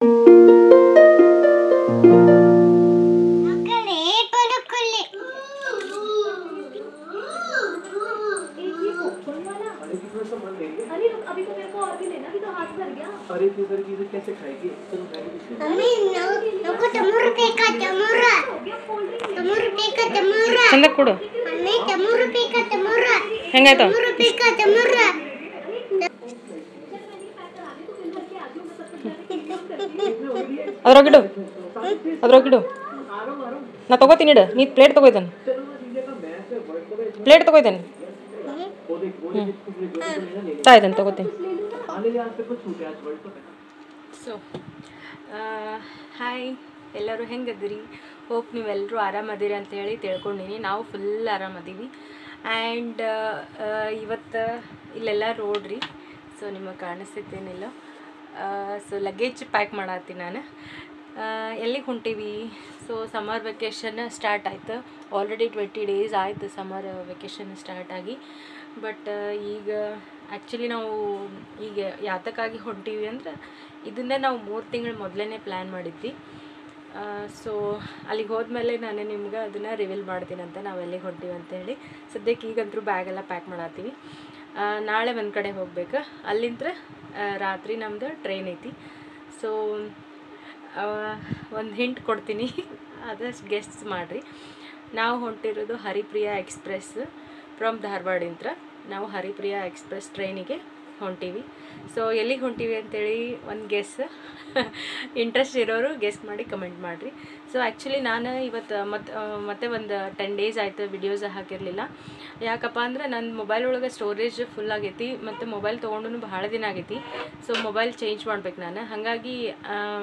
अभी तो मेरे को और भी लेना, अभी तो हाथ भर गया। अरे फिर कैसे खाएगी? ಚಂದ ಕೊಡು ಹೆಂಗಾಯ್ತು ಅದ್ರೊಳಗಿಡು ನಾ ತಗೋತೀನಿ ಇಡು ನೀ ಪ್ಲೇಟ್ ತಗೋಯ್ತೇನೆ ತಾಯ್ತೇನೆ ತಗೋತೀನಿ ಸೊ ಹಾಯ್ ಎಲ್ಲರೂ ಹೆಂಗದಿರಿ ಹೋಪ್ ನೀವೆಲ್ಲರೂ ಆರಾಮದಿರಿ ಅಂತೇಳಿ ತಿಳ್ಕೊಂಡಿನಿ ನಾವು ಫುಲ್ ಆರಾಮದೀವಿ ಆ್ಯಂಡ್ ಇವತ್ತು ಇಲ್ಲೆಲ್ಲ ರೋಡ್ ರೀ ಸೊ ನಿಮಗೆ ಕಾಣಿಸ್ತೇನಿಲ್ಲ ಸೊ ಲಗೇಜ್ ಪ್ಯಾಕ್ ಮಾಡತ್ತೀನಿ ನಾನು ಎಲ್ಲಿಗೆ ಹೊಂಟೀವಿ ಸೊ ಸಮ್ಮರ್ ವೆಕೇಷನ್ ಸ್ಟಾರ್ಟ್ ಆಯ್ತು ಆಲ್ರೆಡಿ 20 ಡೇಸ್ ಆಯಿತು ಸಮ್ಮರ್ ವೆಕೇಷನ್ ಸ್ಟಾರ್ಟ್ ಆಗಿ ಬಟ್ ಈಗ ಆ್ಯಕ್ಚುಲಿ ನಾವು ಈಗ ಯಾತಕ್ಕಾಗಿ ಹೊಂಟೀವಿ ಅಂದ್ರೆ ಇದನ್ನೇ ನಾವು 3 ತಿಂಗಳು ಮೊದಲೇ ಪ್ಲ್ಯಾನ್ ಮಾಡಿದ್ವಿ ಸೊ ಅಲ್ಲಿಗೆ ಹೋದ್ಮೇಲೆ ನಾನು ನಿಮ್ಗೆ ಅದನ್ನು ರಿವೀಲ್ ಮಾಡ್ತೀನಿ ಅಂತ ನಾವು ಎಲ್ಲಿಗೆ ಹೊಂಟೀವಿ ಅಂತೇಳಿ ಸದ್ಯಕ್ಕೆ ಈಗಂತೂ ಬ್ಯಾಗೆಲ್ಲ ಪ್ಯಾಕ್ ಮಾಡತ್ತೀವಿ ನಾಳೆ ಒಂದು ಕಡೆ ಹೋಗ್ಬೇಕು ಅಲ್ಲಿಂದ ರಾತ್ರಿ ನಮ್ಮದು ಟ್ರೈನ್ ಐತಿ ಸೊ ಒಂದು ಹಿಂಟ್ ಕೊಡ್ತೀನಿ ಅದಷ್ಟು ಗೆಸ್ಟ್ಸ್ ಮಾಡಿರಿ ನಾವು ಹೊಂಟಿರೋದು ಹರಿಪ್ರಿಯಾ ಎಕ್ಸ್ಪ್ರೆಸ್ ಫ್ರಮ್ ಧಾರವಾಡಿಂದ ನಾವು ಹರಿಪ್ರಿಯಾ ಎಕ್ಸ್ಪ್ರೆಸ್ ಟ್ರೈನಿಗೆ ಹೊಂಟೀವಿ ಸೊ ಎಲ್ಲಿಗೆ ಹೊಂಟೀವಿ ಅಂತೇಳಿ ಒಂದು ಗೆಸ್ ಇಂಟ್ರೆಸ್ಟ್ ಇರೋರು ಗೆಸ್ ಮಾಡಿ ಕಮೆಂಟ್ ಮಾಡಿರಿ ಸೊ ಆ್ಯಕ್ಚುಲಿ ನಾನು ಇವತ್ತು ಮತ್ತೆ ಒಂದು 10 ಡೇಸ್ ಆಯಿತು ವಿಡಿಯೋಸ್ ಹಾಕಿರಲಿಲ್ಲ ಯಾಕಪ್ಪ ಅಂದ್ರೆ ನನ್ನ ಮೊಬೈಲ್ ಒಳಗೆ ಸ್ಟೋರೇಜ್ ಫುಲ್ ಆಗೈತಿ ಮತ್ತು ಮೊಬೈಲ್ ತೊಗೊಂಡು ಭಾಳ ದಿನ ಆಗೈತಿ ಸೊ ಮೊಬೈಲ್ ಚೇಂಜ್ ಮಾಡ್ಬೇಕು ನಾನು ಹಾಗಾಗಿ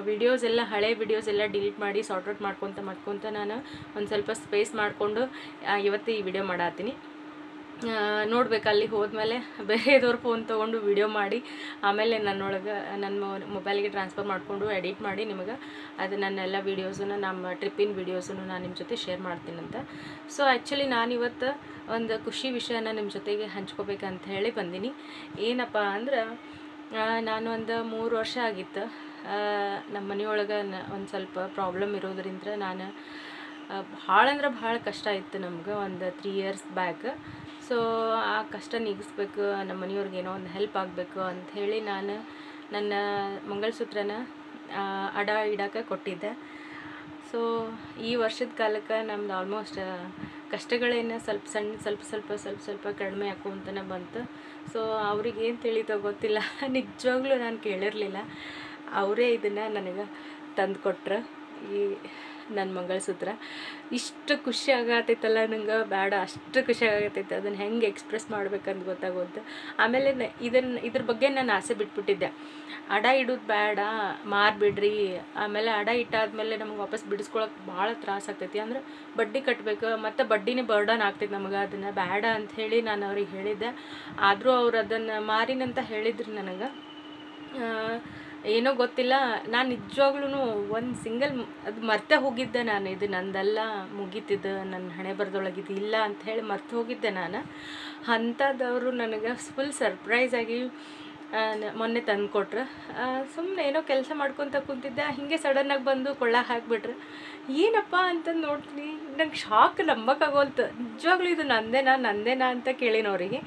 ವಿಡಿಯೋಸ್ ಎಲ್ಲ ಹಳೆ ವಿಡಿಯೋಸ್ ಎಲ್ಲ ಡಿಲೀಟ್ ಮಾಡಿ ಸಾರ್ಟ್ ಔಟ್ ಮಾಡ್ಕೊತ ನಾನು ಒಂದು ಸ್ವಲ್ಪ ಸ್ಪೇಸ್ ಮಾಡಿಕೊಂಡು ಇವತ್ತು ಈ ವಿಡಿಯೋ ಮಾಡತ್ತೀನಿ ನೋಡ್ಬೇಕು ಅಲ್ಲಿ ಹೋದ್ಮೇಲೆ ಬೇರೆದವ್ರ ಫೋನ್ ತೊಗೊಂಡು ವಿಡಿಯೋ ಮಾಡಿ ಆಮೇಲೆ ನನ್ನೊಳಗೆ ನನ್ನ ಮೊಬೈಲ್ಗೆ ಟ್ರಾನ್ಸ್ಫರ್ ಮಾಡಿಕೊಂಡು ಎಡಿಟ್ ಮಾಡಿ ನಿಮಗೆ ಅದು ನನ್ನೆಲ್ಲ ವೀಡಿಯೋಸನ್ನು ನಮ್ಮ ಟ್ರಿಪ್ಪಿನ ವೀಡಿಯೋಸನ್ನು ನಾನು ನಿಮ್ಮ ಜೊತೆ ಶೇರ್ ಮಾಡ್ತೀನಂತ ಸೊ ಆ್ಯಕ್ಚುಲಿ ನಾನಿವತ್ತು ಒಂದು ಖುಷಿ ವಿಷಯನ ನಿಮ್ಮ ಜೊತೆಗೆ ಹಂಚ್ಕೋಬೇಕಂತ ಹೇಳಿ ಬಂದೀನಿ ಏನಪ್ಪ ಅಂದ್ರೆ ನಾನು ಒಂದು 3 ವರ್ಷ ಆಗಿತ್ತು ನಮ್ಮ ಮನೆಯೊಳಗೆ ಒಂದು ಸ್ವಲ್ಪ ಪ್ರಾಬ್ಲಮ್ ಇರೋದ್ರಿಂದ ನಾನು ಭಾಳ ಅಂದ್ರೆ ಭಾಳ ಕಷ್ಟ ಇತ್ತು ನಮ್ಗೆ ಒಂದು 3 ಇಯರ್ಸ್ ಬ್ಯಾಕ್ ಸೊ ಆ ಕಷ್ಟ ನೀಗಿಸ್ಬೇಕು ನಮ್ಮ ಮನೆಯವ್ರಿಗೆ ಏನೋ ಒಂದು ಹೆಲ್ಪ್ ಆಗಬೇಕು ಅಂಥೇಳಿ ನಾನು ನನ್ನ ಮಂಗಲಸೂತ್ರನ ಅಡ ಇಡೋಕೆ ಕೊಟ್ಟಿದ್ದೆ ಸೊ ಈ ವರ್ಷದ ಕಾಲಕ್ಕೆ ನಮ್ದು ಆಲ್ಮೋಸ್ಟ್ ಕಷ್ಟಗಳೇನು ಸ್ವಲ್ಪ ಕಡಿಮೆ ಆಕೋಂತನೇ ಬಂತು ಸೊ ಅವ್ರಿಗೆ ಏನು ತಿಳಿತೋ ಗೊತ್ತಿಲ್ಲ ನಿಜವಾಗ್ಲೂ ನಾನು ಕೇಳಿರಲಿಲ್ಲ ಅವರೇ ಇದನ್ನು ನನಗೆ ತಂದು ಕೊಟ್ರು ಈ ನನ್ನ ಮಂಗಲಸೂತ್ರ ಇಷ್ಟು ಖುಷಿ ಆಗತ್ತೈತಲ್ಲ ನಂಗೆ ಬೇಡ ಅಷ್ಟು ಖುಷಿ ಆಗತ್ತೈತೆ ಅದನ್ನು ಹೆಂಗೆ ಎಕ್ಸ್ಪ್ರೆಸ್ ಮಾಡ್ಬೇಕಂತ ಗೊತ್ತಾಗೋದು ಆಮೇಲೆ ಇದ್ರ ಬಗ್ಗೆ ನಾನು ಆಸೆ ಬಿಟ್ಬಿಟ್ಟಿದ್ದೆ ಅಡ ಇಡೋದು ಬೇಡ ಮಾರಿಬಿಡ್ರಿ ಆಮೇಲೆ ಅಡ ಇಟ್ಟಾದ್ಮೇಲೆ ನಮ್ಗೆ ವಾಪಸ್ ಬಿಡಿಸ್ಕೊಳಕ್ಕೆ ಭಾಳ ತ್ರಾಸ ಆಗ್ತೈತಿ ಅಂದ್ರೆ ಬಡ್ಡಿ ಕಟ್ಟಬೇಕು ಮತ್ತು ಬಡ್ಡಿನೇ ಬರ್ಡನ್ ಆಗ್ತೈತೆ ನಮಗೆ ಅದನ್ನು ಬೇಡ ಅಂಥೇಳಿ ನಾನು ಅವ್ರಿಗೆ ಹೇಳಿದ್ದೆ ಆದರೂ ಅವ್ರು ಅದನ್ನು ಮಾರಿನಂತ ಹೇಳಿದ್ರು ನನಗೆ ಏನೋ ಗೊತ್ತಿಲ್ಲ ನಾನು ನಿಜವಾಗ್ಲೂ ಒಂದು ಸಿಂಗಲ್ ಅದು ಮರ್ತೆ ಹೋಗಿದ್ದೆ ನಾನು ಇದು ನಂದೆಲ್ಲ ಮುಗೀತಿದ್ದು ನನ್ನ ಹಣೆ ಬರದೊಳಗಿದ್ದು ಇಲ್ಲ ಅಂಥೇಳಿ ಮರ್ತು ಹೋಗಿದ್ದೆ ನಾನು ಅಂಥದ್ದವರು ನನಗೆ ಫುಲ್ ಸರ್ಪ್ರೈಸಾಗಿ ಮೊನ್ನೆ ತಂದು ಕೊಟ್ರು ಸುಮ್ಮನೆ ಏನೋ ಕೆಲಸ ಮಾಡ್ಕೊತ ಕುಂತಿದ್ದೆ ಹಿಂಗೆ ಸಡನ್ನಾಗಿ ಬಂದು ಕೊಳ್ಳ ಹಾಕಿಬಿಟ್ರು ಏನಪ್ಪ ಅಂತಂದು ನೋಡ್ತೀನಿ ನಂಗೆ ಶಾಕ್ ನಂಬಕ್ಕಾಗೋಲ್ತು ನಿಜವಾಗ್ಲೂ ಇದು ನಂದೇನಾ ಅಂತ ಕೇಳಿನವರಿಗೆ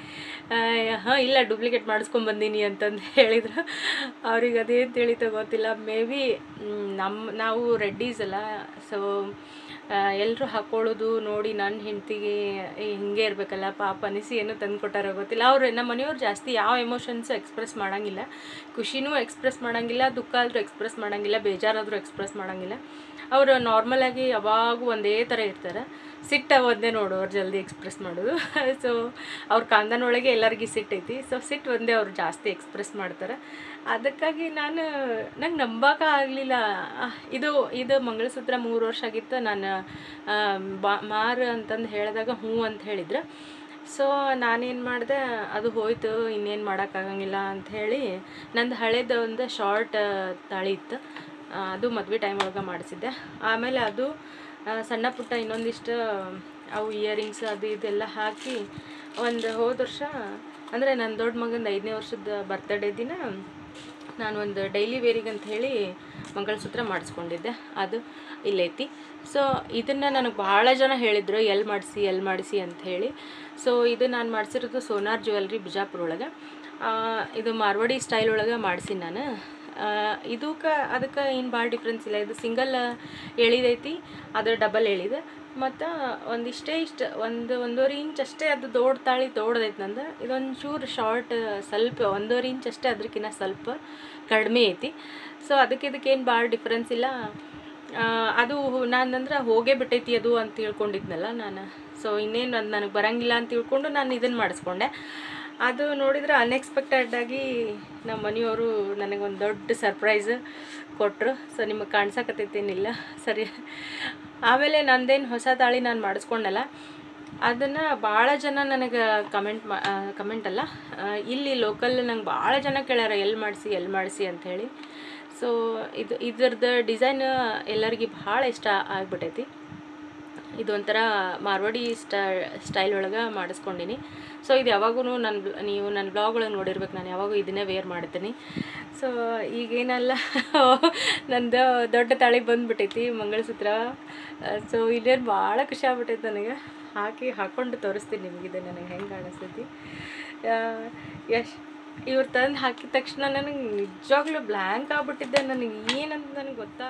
ಹಾಂ ಇಲ್ಲ ಡೂಪ್ಲಿಕೇಟ್ ಮಾಡಿಸ್ಕೊಂಬಂದೀನಿ ಅಂತಂದು ಹೇಳಿದ್ರು ಅವ್ರಿಗೆ ಅದೇನು ತಿಳಿತೋ ಗೊತ್ತಿಲ್ಲ ಮೇ ಬಿ ನಾವು ರೆಡ್ಡೀಸ್ ಅಲ್ಲ ಸೊ ಎಲ್ಲರೂ ಹಾಕ್ಕೊಳ್ಳೋದು ನೋಡಿ ನನ್ನ ಹೆಂಡ್ತಿಗೆ ಹಿಂಗೆ ಇರಬೇಕಲ್ಲ ಪಾಪ ಅನಿಸಿ ಏನೋ ತಂದು ಕೊಟ್ಟಾರೋ ಗೊತ್ತಿಲ್ಲ ಅವ್ರು ನಮ್ಮ ಮನೆಯವ್ರು ಜಾಸ್ತಿ ಯಾವ ಎಮೋಷನ್ಸು ಎಕ್ಸ್ಪ್ರೆಸ್ ಮಾಡೋಂಗಿಲ್ಲ ಖುಷಿನೂ ಎಕ್ಸ್ಪ್ರೆಸ್ ಮಾಡೋಂಗಿಲ್ಲ ದುಃಖ ಆದರೂ ಎಕ್ಸ್ಪ್ರೆಸ್ ಮಾಡೋಂಗಿಲ್ಲ ಬೇಜಾರಾದರೂ ಎಕ್ಸ್ಪ್ರೆಸ್ ಮಾಡೋಂಗಿಲ್ಲ ಅವರು ನಾರ್ಮಲಾಗಿ ಯಾವಾಗೂ ಒಂದೇ ಥರ ಇರ್ತಾರೆ ಸಿಟ್ಟು ಒಂದೇ ನೋಡೋರು ಜಲ್ದಿ ಎಕ್ಸ್ಪ್ರೆಸ್ ಮಾಡೋದು ಸೊ ಅವ್ರ ಕಾಂದನೊಳಗೆ ಎಲ್ಲರಿಗೂ ಸಿಟ್ಟೈತಿ ಸೊ ಸಿಟ್ಟು ಒಂದೇ ಅವ್ರು ಜಾಸ್ತಿ ಎಕ್ಸ್ಪ್ರೆಸ್ ಮಾಡ್ತಾರೆ ಅದಕ್ಕಾಗಿ ನಂಗೆ ನಂಬಕ್ಕೆ ಆಗಲಿಲ್ಲ ಇದು ಮಂಗಲಸೂತ್ರ 3 ವರ್ಷ ಆಗಿತ್ತು ನಾನು ಮಾರು ಅಂತಂದು ಹೇಳಿದಾಗ ಹ್ಞೂ ಅಂತ ಹೇಳಿದ್ರು ಸೊ ನಾನೇನು ಮಾಡಿದೆ ಅದು ಹೋಯ್ತು ಇನ್ನೇನು ಮಾಡೋಕ್ಕಾಗಂಗಿಲ್ಲ ಅಂಥೇಳಿ ನಂದು ಹಳೇದು ಒಂದು ಶಾರ್ಟ್ ತಾಳಿ ಇತ್ತು ಅದು ಮದುವೆ ಟೈಮ್ ಒಳಗೆ ಮಾಡಿಸಿದ್ದೆ ಆಮೇಲೆ ಅದು ಸಣ್ಣ ಪುಟ್ಟ ಇನ್ನೊಂದಿಷ್ಟು ಅವು ಇಯರಿಂಗ್ಸ್ ಅದು ಇದೆಲ್ಲ ಹಾಕಿ ಒಂದು ಹೋದ ವರ್ಷ ಅಂದರೆ ನನ್ನ ದೊಡ್ಡ ಮಗಂದು 5ನೇ ವರ್ಷದ ಬರ್ತಡೇ ದಿನ ನಾನು ಒಂದು ಡೈಲಿ ವೇರಿಗೆ ಅಂತ ಹೇಳಿ ಮಂಗಳಸೂತ್ರ ಮಾಡಿಸ್ಕೊಂಡಿದ್ದೆ, ಅದು ಇಲ್ಲೈತಿ. ಸೊ ಇದನ್ನು ನನಗೆ ಭಾಳ ಜನ ಹೇಳಿದರು ಎಲ್ಲಿ ಮಾಡಿಸಿ ಅಂತ ಹೇಳಿ. ಸೊ ಇದು ನಾನು ಮಾಡಿಸಿರೋದು ಸೋನಾರ್ ಜ್ಯುವೆಲ್ರಿ ಬಿಜಾಪುರ ಒಳಗೆ. ಇದು ಮಾರ್ವಾಡಿ ಸ್ಟೈಲ್ ಒಳಗೆ ಮಾಡಿಸಿ ನಾನು. ಅದಕ್ಕೆ ಏನು ಭಾಳ ಡಿಫ್ರೆನ್ಸ್ ಇಲ್ಲ. ಇದು ಸಿಂಗಲ್ ಎಳಿದೈತಿ, ಅದು ಡಬಲ್ ಎಳಿದೆ. ಮತ್ತು ಒಂದೂವರೆ ಇಂಚ್ ಅಷ್ಟೇ ಅದು ತಾಳಿ ದೊಡ್ಡದೈತೆ ನಂದು. ಇದೊಂದು ಚೂರು ಶಾರ್ಟ್, ಸ್ವಲ್ಪ 1.5 ಇಂಚ್ ಅಷ್ಟೇ, ಅದಕ್ಕಿಂತ ಸ್ವಲ್ಪ ಕಡಿಮೆ ಐತಿ. ಸೊ ಇದಕ್ಕೇನು ಭಾಳ ಡಿಫ್ರೆನ್ಸ್ ಇಲ್ಲ. ಅದು ನಾನಂದ್ರೆ ಹೋಗೇ ಬಿಟ್ಟೈತಿ ಅದು ಅಂತ ತಿಳ್ಕೊಂಡಿದ್ನಲ್ಲ ನಾನು. ಸೊ ಇನ್ನೇನು ಅದು ನನಗೆ ಬರೋಂಗಿಲ್ಲ ಅಂತ ತಿಳ್ಕೊಂಡು ನಾನು ಇದನ್ನು ಮಾಡಿಸ್ಕೊಂಡೆ. ಅದು ನೋಡಿದ್ರೆ ಅನ್ಎಕ್ಸ್ಪೆಕ್ಟೆಡಾಗಿ ನಮ್ಮ ಮನೆಯವರು ನನಗೊಂದು ದೊಡ್ಡ ಸರ್ಪ್ರೈಸ್ ಕೊಟ್ಟರು. ಸೊ ನಿಮಗೆ ಕಾಣ್ಸಕತ್ತೈತೇನಿಲ್ಲ ಸರಿ. ಆಮೇಲೆ ನಂದೇನು ಹೊಸ ತಾಳಿ ನಾನು ಮಾಡಿಸ್ಕೊಂಡಲ್ಲ, ಅದನ್ನು ಭಾಳ ಜನ ನನಗೆ ಕಮೆಂಟ್ ಅಲ್ಲ, ಇಲ್ಲಿ ಲೋಕಲ್ ನಂಗೆ ಭಾಳ ಜನ ಕೇಳ್ಯಾರ ಎಲ್ಲಿ ಮಾಡಿಸಿ ಅಂಥೇಳಿ. ಸೊ ಇದ್ರದ್ದು ಡಿಸೈನ್ ಎಲ್ಲರಿಗೆ ಭಾಳ ಇಷ್ಟ ಆಗಿಬಿಟ್ಟೈತಿ. ಇದೊಂಥರ ಮಾರ್ವಾಡಿ ಸ್ಟೈಲ್ ಒಳಗೆ ಮಾಡಿಸ್ಕೊಂಡಿನಿ. ಸೊ ಇದು ಯಾವಾಗೂ ನೀವು ನನ್ನ ಬ್ಲಾಗ್ ಒಳಗೆ ನೋಡಿರ್ಬೇಕು, ನಾನು ಯಾವಾಗೂ ಇದನ್ನೇ ವೇರ್ ಮಾಡ್ತೀನಿ. ಸೊ ಈಗೇನಲ್ಲ ನಂದು ದೊಡ್ಡ ತಾಳಿ ಬಂದುಬಿಟ್ಟೈತಿ ಮಂಗಳಸೂತ್ರ. ಸೊ ಇಲ್ಲೇನು ಭಾಳ ಖುಷಿ ಆಗ್ಬಿಟ್ಟೈತೆ ನನಗೆ. ಹಾಕ್ಕೊಂಡು ತೋರಿಸ್ತೀನಿ ನಿಮಗಿದೆ ನನಗೆ ಹೆಂಗೆ ಕಾಣಿಸ್ತೈತಿ. ಇವ್ರು ತಂದು ಹಾಕಿದ ತಕ್ಷಣ ನನಗೆ ನಿಜವಾಗ್ಲೂ ಬ್ಲ್ಯಾಂಕ್ ಆಗ್ಬಿಟ್ಟಿದ್ದೆ. ನನಗೆ ಏನಂತ ನನಗೆ ಗೊತ್ತಾ.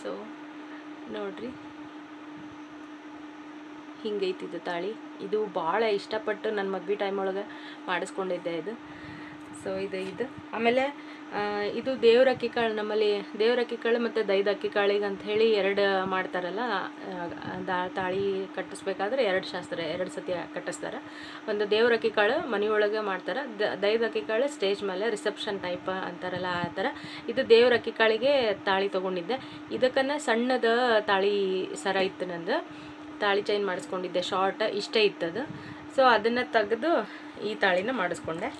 ಸೊ ನೋಡ್ರಿ, ಹಿಂಗೈತಿದ್ದು ತಾಳಿ. ಇದು ಭಾಳ ಇಷ್ಟಪಟ್ಟು ನನ್ನ ಮದುವೆ ಟೈಮ್ ಒಳಗೆ ಮಾಡಿಸ್ಕೊಂಡಿದ್ದೆ ಇದು. ಸೊ ಇದು ಆಮೇಲೆ ಇದು ದೇವ್ರ ಅಕ್ಕಿ ಕಾಳು, ನಮ್ಮಲ್ಲಿ ದೇವ್ರ ಅಕ್ಕಿ ಕಾಳು ಮತ್ತು ದೈದ ಅಕ್ಕಿ ಕಾಳಿಗೆ ಅಂಥೇಳಿ 2 ಮಾಡ್ತಾರಲ್ಲ. ತಾಳಿ ಕಟ್ಟಿಸ್ಬೇಕಾದ್ರೆ 2 ಸತಿ ಕಟ್ಟಿಸ್ತಾರೆ. ಒಂದು ದೇವ್ರ ಅಕ್ಕಿ ಕಾಳು ಮನೆಯೊಳಗೆ ಮಾಡ್ತಾರೆ, ದೈದ ಅಕ್ಕಿ ಕಾಳು ಸ್ಟೇಜ್ ಮೇಲೆ ರಿಸೆಪ್ಷನ್ ಟೈಪ್ ಅಂತಾರಲ್ಲ ಆ ಥರ. ಇದು ದೇವ್ರ ಅಕ್ಕಿ ಕಾಳಿಗೆ ತಾಳಿ ತೊಗೊಂಡಿದ್ದೆ. ಇದಕ್ಕನ್ನು ಸಣ್ಣದ ತಾಳಿ ಸರ ಇತ್ತು ನಂದು, ತಾಳಿ ಚೈನ್ ಮಾಡಿಸ್ಕೊಂಡಿದ್ದೆ, ಶಾರ್ಟ್ ಇಷ್ಟೇ ಇತ್ತದು. ಸೊ ಅದನ್ನು ತೆಗೆದು ಈ ತಾಳಿನ ಮಾಡಿಸ್ಕೊಂಡೆ.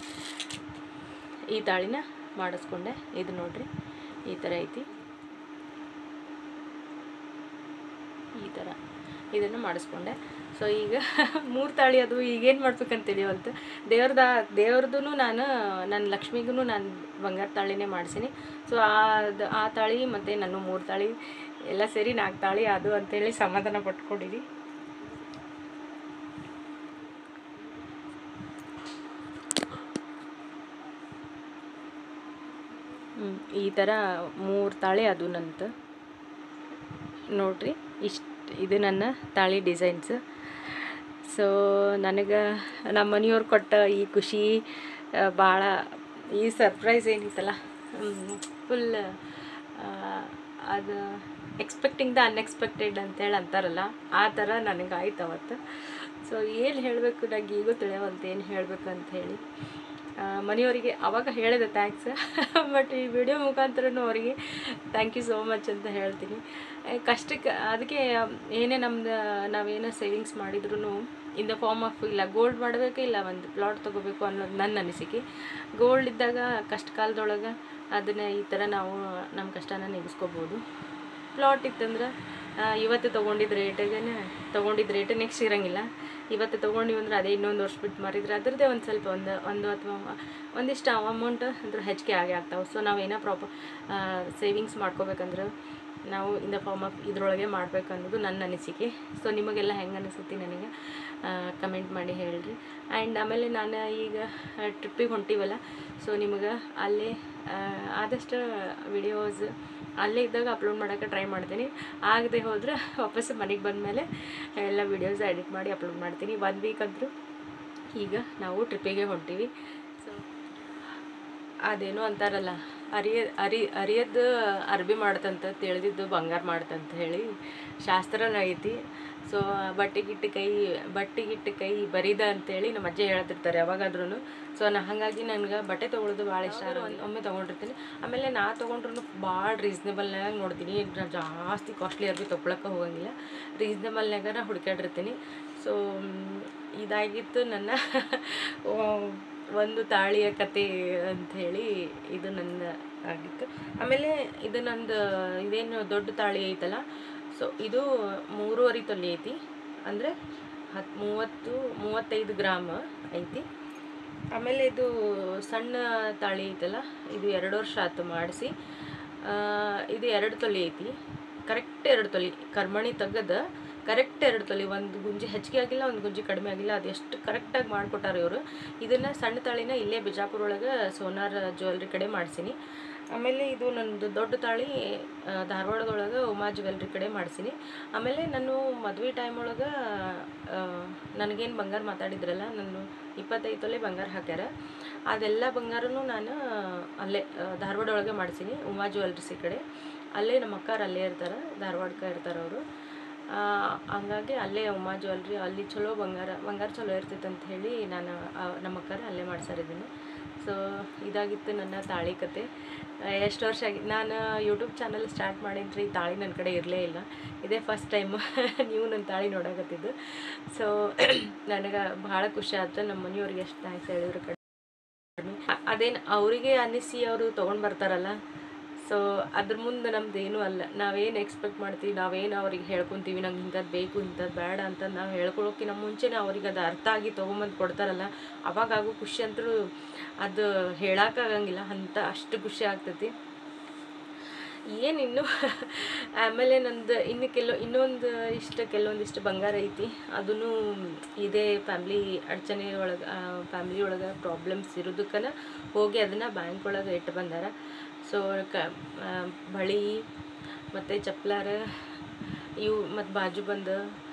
ಇದು ನೋಡ್ರಿ, ಈ ಥರ ಐತಿ. ಈ ಥರ ಇದನ್ನು ಮಾಡಿಸ್ಕೊಂಡೆ. ಸೊ ಈಗ 3 ತಾಳಿ ಅದು ಈಗೇನು ಮಾಡ್ಬೇಕಂತ ತಿಳಿಯವಲ್ತು. ದೇವ್ರದ್ದು ನಾನು ನನ್ನ ಲಕ್ಷ್ಮಿಗೂ ನಾನು ಬಂಗಾರ ತಾಳಿನೇ ಮಾಡಿಸೀನಿ. ಸೊ ಆ ತಾಳಿ ಮತ್ತು ನಾನು 3 ತಾಳಿ ಎಲ್ಲ ಸೇರಿ 4 ತಾಳಿ ಅದು ಅಂತೇಳಿ ಸಮಾಧಾನ ಪಟ್ಕೊಂಡಿದ್ದೀನಿ. ಈ ಥರ 3 ತಾಳಿ ಅದು ನಂದು ನೋಡ್ರಿ. ಇದು ನನ್ನ ತಾಳಿ ಡಿಸೈನ್ಸ್. ಸೊ ನನಗೆ ನಮ್ಮ ಮನೆಯವ್ರು ಕೊಟ್ಟ ಈ ಖುಷಿ ಭಾಳ, ಈ ಸರ್ಪ್ರೈಸ್ ಏನಿತ್ತಲ್ಲ ಫುಲ್ ಅದು ಎಕ್ಸ್ಪೆಕ್ಟಿಂಗ್ ದ ಅನ್ಎಕ್ಸ್ಪೆಕ್ಟೆಡ್ ಅಂತೇಳಿ ಅಂತಾರಲ್ಲ, ಆ ಥರ ನನಗಾಯ್ತು ಅವತ್ತು. ಸೊ ಏನು ಹೇಳಬೇಕು ನನಗೆ ಈಗೂ ತಿಳಿಯವಲ್ತು ಏನು ಹೇಳಬೇಕು ಅಂಥೇಳಿ. ಮನೆಯವರಿಗೆ ಅವಾಗ ಹೇಳಿದೆ ಥ್ಯಾಂಕ್ಸ್, ಬಟ್ ಈ ವಿಡಿಯೋ ಮುಖಾಂತರನೂ ಅವರಿಗೆ ಥ್ಯಾಂಕ್ ಯು ಸೋ ಮಚ್ ಅಂತ ಹೇಳ್ತೀನಿ. ಕಷ್ಟಕ್ಕೆ ಅದಕ್ಕೆ ಏನೇ ನಾವೇನೋ ಸೇವಿಂಗ್ಸ್ ಮಾಡಿದ್ರೂ ಇನ್ ದ ಫಾರ್ಮ್ ಆಫ್ ಇಲ್ಲ ಗೋಲ್ಡ್ ಮಾಡಬೇಕು, ಇಲ್ಲ ಒಂದು ಪ್ಲಾಟ್ ತೊಗೋಬೇಕು ಅನ್ನೋದು ನನ್ನ ಅನಿಸಿಕೆ. ಗೋಲ್ಡ್ ಇದ್ದಾಗ ಕಷ್ಟ ಕಾಲದೊಳಗೆ ಅದನ್ನು ಈ ಥರ ನಾವು ನಮ್ಮ ಕಷ್ಟನ ನೆಗೆಸ್ಕೋಬೋದು. ಪ್ಲಾಟ್ ಇತ್ತಂದ್ರೆ ಇವತ್ತು ತೊಗೊಂಡಿದ್ದ ರೇಟ್ ನೆಕ್ಸ್ಟ್ ಇರೋಂಗಿಲ್ಲ. ಇವತ್ತು ತೊಗೊಂಡಿವಿ ಅಂದ್ರೆ ಅದೇ ಇನ್ನೊಂದು ವರ್ಷ ಬಿಟ್ಟು ಮಾರಿದ್ರೆ ಅದರದ್ದೇ ಒಂದು ಸ್ವಲ್ಪ ಒಂದು ಅಥವಾ ಒಂದಿಷ್ಟು ಅಮೌಂಟ್ ಅಂದ್ರೆ ಹೆಚ್ಚಿಗೆ ಆಗ್ತಾವೆ. ಸೊ ನಾವೇನೋ ಸೇವಿಂಗ್ಸ್ ಮಾಡ್ಕೋಬೇಕಂದ್ರೆ ನಾವು ಇನ್ ದ ಫಾರ್ಮ್ ಆಫ್ ಇದರೊಳಗೆ ಮಾಡಬೇಕು ಅನ್ನೋದು ನನ್ನ ಅನಿಸಿಕೆ. ಸೊ ನಿಮಗೆಲ್ಲ ಹೆಂಗೆ ಅನಿಸುತ್ತೆ ನನಗೆ ಕಮೆಂಟ್ ಮಾಡಿ ಹೇಳಿರಿ. ಆ್ಯಂಡ್ ಆಮೇಲೆ ನಾನು ಈಗ ಟ್ರಿಪ್ಪಿಗೆ ಹೊಂಟಿವಲ್ಲ, ಸೊ ನಿಮಗೆ ಅಲ್ಲೇ ಆದಷ್ಟು ವಿಡಿಯೋಸ್ ಅಲ್ಲೇ ಇದ್ದಾಗ ಅಪ್ಲೋಡ್ ಮಾಡೋಕ್ಕೆ ಟ್ರೈ ಮಾಡ್ತೀನಿ. ಆಗದೆ ಹೋದರೆ ವಾಪಸ್ಸು ಮನೆಗೆ ಬಂದಮೇಲೆ ಎಲ್ಲ ವೀಡಿಯೋಸ್ ಎಡಿಟ್ ಮಾಡಿ ಅಪ್ಲೋಡ್ ಮಾಡ್ತೀನಿ. 1 ವೀಕ್ ಅಂತೂ ಈಗ ನಾವು ಟ್ರಿಪ್ಪಿಗೆ ಹೊಂಟೀವಿ. ಸೊ ಅದೇನೋ ಅಂತಾರಲ್ಲ, ಅರಿಯದ್ದು ಅರ್ಬಿ ಮಾಡ್ತಂತ, ತಿಳಿದಿದ್ದು ಬಂಗಾರ ಮಾಡ್ತಂತ ಹೇಳಿ ಶಾಸ್ತ್ರನ ಐತಿ. ಸೊ ಬಟ್ಟೆಗಿಟ್ಟು ಕೈ ಬರಿದ ಅಂತೇಳಿ ನಮ್ಮ ಅಜ್ಜಿ ಹೇಳ್ತಿರ್ತಾರೆ ಯಾವಾಗಾದ್ರೂ. ಸೊ ಹಾಗಾಗಿ ನನಗೆ ಬಟ್ಟೆ ತೊಗೊಳೋದು ಭಾಳ ಇಷ್ಟ. ಒಮ್ಮೆ ತೊಗೊಂಡಿರ್ತೀನಿ. ಆಮೇಲೆ ನಾ ತೊಗೊಂಡ್ರು ಭಾಳ ರೀಸ್ನೇಬಲ್ನಾಗ ನೋಡ್ತೀನಿ. ಜಾಸ್ತಿ ಕಾಸ್ಟ್ಲಿ ಅರ್ಬಿ ತೊಗೊಳಕ್ಕೆ ಹೋಗಂಗಿಲ್ಲ, ರೀಸ್ನೇಬಲ್ನಾಗಾರ ಹುಡ್ಕಾಡಿರ್ತೀನಿ. ಸೊ ಇದಾಗಿತ್ತು ನನ್ನ ಒಂದು ತಾಳಿಯ ಕತೆ ಅಂಥೇಳಿ, ಇದು ನನ್ನ ಆಗಿತ್ತು. ಆಮೇಲೆ ಇದು ನಂದು ಇದೇನು ದೊಡ್ಡ ತಾಳಿ ಐತಲ್ಲ, ಸೊ ಇದು 3.5 ತೊಲೆ ಐತಿ, ಅಂದರೆ 35 ಗ್ರಾಮ್ ಐತಿ. ಆಮೇಲೆ ಇದು ಸಣ್ಣ ತಾಳಿ ಐತಲ್ಲ, ಇದು 2 ವರ್ಷ ಆಯ್ತು ಮಾಡಿಸಿ. ಇದು 2 ತೊಲೆ ಐತಿ, ಕರೆಕ್ಟ್ 2 ತೊಲೆ ಕರ್ಮಣಿ ತೆಗೆದು ಕರೆಕ್ಟ್ 2 ತೊಲೆ, ಒಂದು ಗುಂಜಿ ಹೆಚ್ಚಿಗೆ ಆಗಿಲ್ಲ, ಒಂದು ಗುಂಜಿ ಕಡಿಮೆ ಆಗಿಲ್ಲ, ಅದು ಎಷ್ಟು ಕರೆಕ್ಟಾಗಿ ಮಾಡಿಕೊಟ್ಟಾರ ಇವರು. ಇದನ್ನು ಸಣ್ಣ ತಾಳಿನ ಇಲ್ಲೇ ಬಿಜಾಪುರ ಒಳಗೆ ಸೋನಾರ್ ಜ್ಯುವೆಲ್ರಿ ಕಡೆ ಮಾಡಿಸೀನಿ. ಆಮೇಲೆ ಇದು ನನ್ನದು ದೊಡ್ಡ ತಾಳಿ ಧಾರವಾಡದೊಳಗೆ ಉಮಾ ಜ್ಯುವೆಲ್ರಿ ಕಡೆ ಮಾಡಿಸೀನಿ. ಆಮೇಲೆ ನಾನು ಮದುವೆ ಟೈಮ್ ಒಳಗೆ ನನಗೇನು ಬಂಗಾರ ಮಾತಾಡಿದ್ರಲ್ಲ, ನಾನು 25 ತೊಲೆ ಬಂಗಾರ ಹಾಕ್ಯಾರ. ಅದೆಲ್ಲ ಬಂಗಾರನೂ ನಾನು ಅಲ್ಲೇ ಧಾರವಾಡ ಒಳಗೆ ಮಾಡಿಸೀನಿ, ಉಮಾ ಜ್ಯುವೆಲ್ರಿಸಿ ಕಡೆ. ಅಲ್ಲೇ ನಮ್ಮ ಅಕ್ಕಾರ ಅಲ್ಲೇ ಇರ್ತಾರೆ, ಧಾರವಾಡಕ್ಕೆ ಇರ್ತಾರೆ ಅವರು. ಹಂಗಾಗಿ ಅಲ್ಲೇ ಉಮಾ ಜ್ಯುವೆಲ್ರಿ ಅಲ್ಲಿ ಚಲೋ ಬಂಗಾರ ಚಲೋ ಇರ್ತೈತೆ ಅಂತ ಹೇಳಿ ನಾನು ನಮ್ಮ ಅಕ್ಕಾರ ಅಲ್ಲೇ ಮಾಡ್ಸಾರಿದ್ದೀನಿ. ಸೊ ಇದಾಗಿತ್ತು ನನ್ನ ತಾಳಿ ಕತೆ. ಎಷ್ಟು ವರ್ಷ ಆಗಿತ್ತು ನಾನು ಯೂಟ್ಯೂಬ್ ಚಾನಲ್ ಸ್ಟಾರ್ಟ್ ಮಾಡಿದ್ರಿ, ತಾಳಿ ನನ್ನ ಕಡೆ ಇರಲೇ ಇಲ್ಲ. ಇದೇ ಫಸ್ಟ್ ಟೈಮ್ ನೀವು ನನ್ನ ತಾಳಿ ನೋಡಕತ್ತಿದ್ದು. ಸೊ ನನಗೆ ಭಾಳ ಖುಷಿ ಆಯ್ತು. ನಮ್ಮ ಮನೆಯವ್ರಿಗೆ ಎಷ್ಟು ಥ್ಯಾಂಕ್ಸ್ ಹೇಳಿದ್ರು ಕಡೆ. ಅದೇನು ಅವರಿಗೆ ಅನ್ನಿಸಿ ಅವರು ತೊಗೊಂಡು ಬರ್ತಾರಲ್ಲ, ಸೊ ಅದ್ರ ಮುಂದೆ ನಮ್ದು ಏನೂ ಅಲ್ಲ. ನಾವೇನು ಎಕ್ಸ್ಪೆಕ್ಟ್ ಮಾಡ್ತೀವಿ, ನಾವೇನು ಅವ್ರಿಗೆ ಹೇಳ್ಕೊತೀವಿ, ನಂಗೆ ಇಂಥದ್ದು ಬೇಕು ಇಂಥದ್ದು ಬೇಡ ಅಂತ ನಾವು ಹೇಳ್ಕೊಳೋಕ್ಕಿಂತ ಮುಂಚೆನೇ ಅವ್ರಿಗೆ ಅದು ಅರ್ಥ ಆಗಿ ತೊಗೊಂಬಂದು ಕೊಡ್ತಾರಲ್ಲ, ಅವಾಗಾಗೋ ಖುಷಿ ಅಂತೂ ಅದು ಹೇಳೋಕ್ಕಾಗಂಗಿಲ್ಲ, ಅಂತ ಅಷ್ಟು ಖುಷಿ ಆಗ್ತೈತಿ. ಏನಿನ್ನು ಆಮೇಲೆ ನಂದು ಕೆಲವೊಂದಿಷ್ಟು ಬಂಗಾರ ಐತಿ. ಅದೂ ಇದೇ ಫ್ಯಾಮ್ಲಿ ಅಡಚಣೆ ಒಳಗೆ ಫ್ಯಾಮ್ಲಿ ಒಳಗೆ ಪ್ರಾಬ್ಲಮ್ಸ್ ಇರೋದಕ್ಕನ ಹೋಗಿ ಅದನ್ನು ಬ್ಯಾಂಕ್ ಒಳಗೆ ಇಟ್ಟು ಬಂದಾರ. ಸೊ ಬಳಿ ಮತ್ತು ಚಪ್ಲಾರ ಇವು ಮತ್ತು ಬಾಜು ಬಂದು